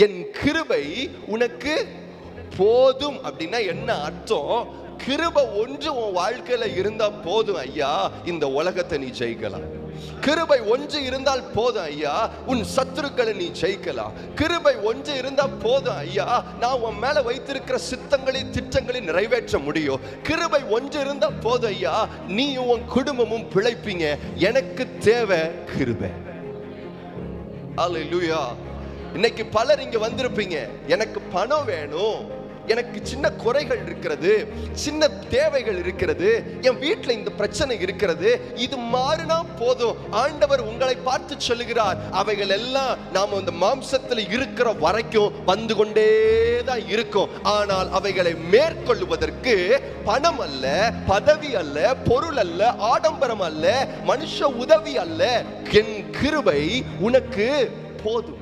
என் கிருபை உனக்கு போதும். அப்படின்னா என்ன அர்த்தம்? கிருபை ஒன்று உன் வாழ்க்கையில இருந்தா போதும் ஐயா, இந்த உலகத்தை நீ ஜெயிக்கலாம். கிருபை ஒன்று இருந்தால் போதும் ஐயா, உன் சத்துருக்களை நீ ஜெயிக்கலாம். கிருபை ஒன்று இருந்தா போதும் ஐயா, நான் உன் மேல வைத்திருக்கிற சித்தங்களை திட்டங்களை நிறைவேற்ற முடியும். கிருபை ஒன்று இருந்தா போதும் ஐயா, நீ உன் குடும்பமும் பிழைப்பீங்க. எனக்கு தேவை கிருபை. அல்லேலூயா. இன்னைக்கு பலர் இங்க வந்திருப்பீங்க, எனக்கு பணம் வேணும், எனக்கு சின்ன குறைகள் இருக்கிறது, சின்ன தேவைகள் இருக்கிறது, என் வீட்டில் இந்த பிரச்சனை இருக்கிறது, இது மாறினா போதும். ஆண்டவர் உங்களை பார்த்து சொல்லுகிறார், அவைகள் எல்லாம் நாம இந்த மாம்சத்தில் இருக்கிற வரைக்கும் வந்து கொண்டே தான் இருக்கும். ஆனால் அவைகளை மேற்கொள்வதற்கு பணம் அல்ல, பதவி அல்ல, பொருள் அல்ல, ஆடம்பரம் அல்ல, மனுஷ உதவி அல்ல, என் கிருபை உனக்கு போதும்.